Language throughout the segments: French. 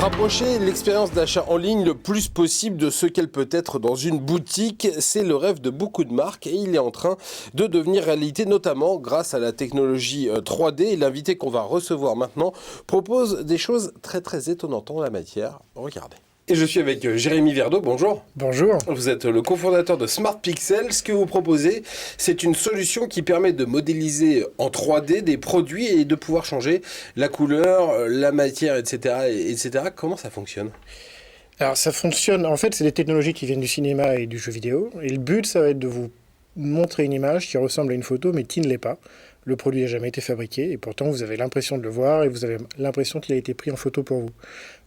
Rapprocher l'expérience d'achat en ligne le plus possible de ce qu'elle peut être dans une boutique, c'est le rêve de beaucoup de marques et il est en train de devenir réalité, notamment grâce à la technologie 3D. Et l'invité qu'on va recevoir maintenant propose des choses très très étonnantes en la matière. Regardez. Et je suis avec Jérémy Verdeau, bonjour. Bonjour. Vous êtes le cofondateur de Smart Pixel. Ce que vous proposez, c'est une solution qui permet de modéliser en 3D des produits et de pouvoir changer la couleur, la matière, etc. etc. Comment ça fonctionne ? Alors ça fonctionne, en fait c'est des technologies qui viennent du cinéma et du jeu vidéo. Et le but ça va être de vous montrer une image qui ressemble à une photo mais qui ne l'est pas. Le produit n'a jamais été fabriqué et pourtant vous avez l'impression de le voir et vous avez l'impression qu'il a été pris en photo pour vous.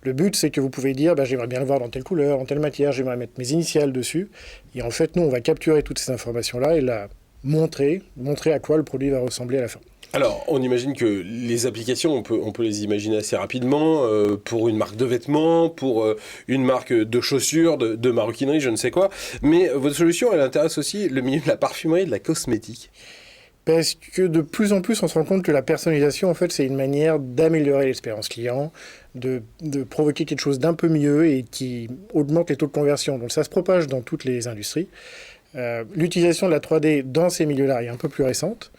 Le but c'est que vous pouvez dire j'aimerais bien le voir dans telle couleur, dans telle matière, j'aimerais mettre mes initiales dessus. Et en fait nous on va capturer toutes ces informations-là et la montrer à quoi le produit va ressembler à la fin. Alors, on imagine que les applications, on peut les imaginer assez rapidement pour une marque de vêtements, pour une marque de chaussures, de maroquinerie, je ne sais quoi. Mais votre solution, elle intéresse aussi le milieu de la parfumerie et de la cosmétique. Parce que de plus en plus, on se rend compte que la personnalisation, en fait, c'est une manière d'améliorer l'expérience client, de provoquer quelque chose d'un peu mieux et qui augmente les taux de conversion. Donc ça se propage dans toutes les industries. L'utilisation de la 3D dans ces milieux-là est un peu plus récente.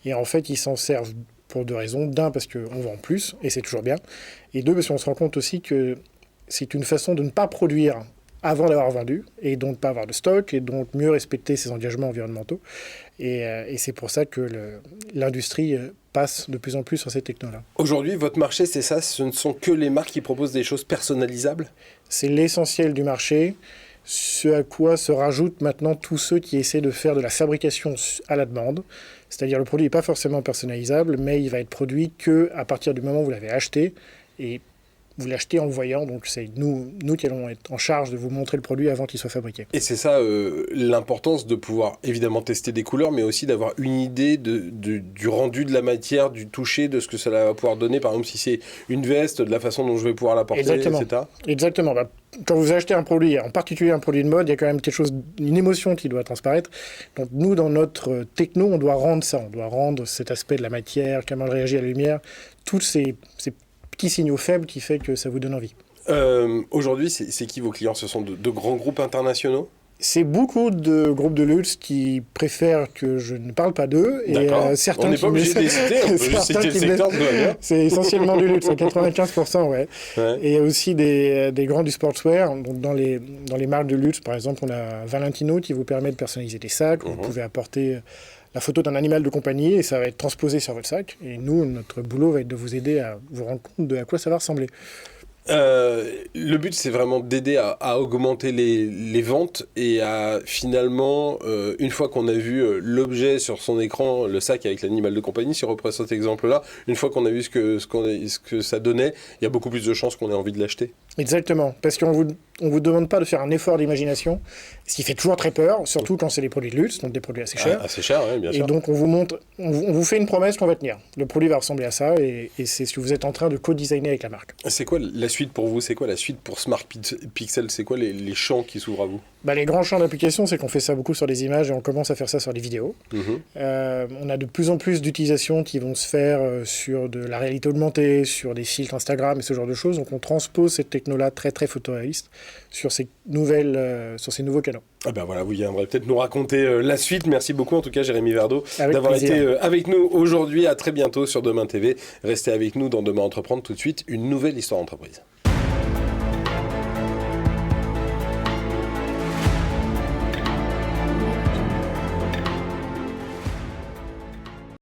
Et en fait, ils s'en servent pour deux raisons. D'un, parce qu'on vend plus, et c'est toujours bien. Et deux, parce qu'on se rend compte aussi que c'est une façon de ne pas produire avant d'avoir vendu, et donc pas avoir de stock, et donc mieux respecter ses engagements environnementaux. Et c'est pour ça que l'industrie passe de plus en plus sur ces technos-là. Aujourd'hui, votre marché, c'est ça ? Ce ne sont que les marques qui proposent des choses personnalisables ? C'est l'essentiel du marché. Ce à quoi se rajoutent maintenant tous ceux qui essaient de faire de la fabrication à la demande. C'est-à-dire le produit n'est pas forcément personnalisable, mais il va être produit qu'à partir du moment où vous l'avez acheté. Et vous l'achetez en le voyant, donc c'est nous qui allons être en charge de vous montrer le produit avant qu'il soit fabriqué. Et c'est ça l'importance de pouvoir évidemment tester des couleurs, mais aussi d'avoir une idée du rendu de la matière, du toucher, de ce que cela va pouvoir donner. Par exemple, si c'est une veste, de la façon dont je vais pouvoir la porter, Exactement. etc. Exactement. Quand vous achetez un produit, en particulier un produit de mode, il y a quand même quelque chose, une émotion qui doit transparaître. Donc nous, dans notre techno, on doit rendre ça. On doit rendre cet aspect de la matière, comment elle réagit à la lumière, tous ces petits signaux faibles qui fait que ça vous donne envie. Aujourd'hui, c'est qui vos clients ? Ce sont de grands groupes internationaux ? C'est beaucoup de groupes de luxe qui préfèrent que je ne parle pas d'eux. D'accord. Et certains on n'est pas obligé de les citer, on peut juste citer le secteur de doigt. C'est essentiellement du luxe, à 95%, ouais. Et il y a aussi des grands du sportswear. Donc dans les marques de luxe, par exemple, on a Valentino qui vous permet de personnaliser des sacs. Vous pouvez apporter la photo d'un animal de compagnie et ça va être transposé sur votre sac. Et nous, notre boulot va être de vous aider à vous rendre compte de à quoi ça va ressembler. Le but, c'est vraiment d'aider à augmenter les ventes et à finalement, une fois qu'on a vu l'objet sur son écran, le sac avec l'animal de compagnie, si on reprend cet exemple-là, une fois qu'on a vu ce que ça donnait, il y a beaucoup plus de chances qu'on ait envie de l'acheter. Exactement, parce qu'on vous demande pas de faire un effort d'imagination, ce qui fait toujours très peur, surtout quand c'est des produits de luxe, donc des produits assez chers. Assez cher, oui, bien sûr. Et donc on vous montre, on vous fait une promesse qu'on va tenir. Le produit va ressembler à ça, et c'est ce que vous êtes en train de co-designer avec la marque. C'est quoi la suite pour vous ? C'est quoi la suite pour Smart Pixel ? C'est quoi les champs qui s'ouvrent à vous ? Les grands champs d'application, c'est qu'on fait ça beaucoup sur des images et on commence à faire ça sur des vidéos. On a de plus en plus d'utilisations qui vont se faire sur de la réalité augmentée, sur des filtres Instagram et ce genre de choses. Donc on transpose cette techno-là très très photoréaliste sur ces nouveaux canaux. Ah ben voilà, vous viendrez peut-être nous raconter la suite. Merci beaucoup en tout cas Jérémy Verdeau d'avoir plaisir. été avec nous aujourd'hui. À très bientôt sur Demain TV. Restez avec nous dans Demain Entreprendre. Tout de suite, une nouvelle histoire d'entreprise.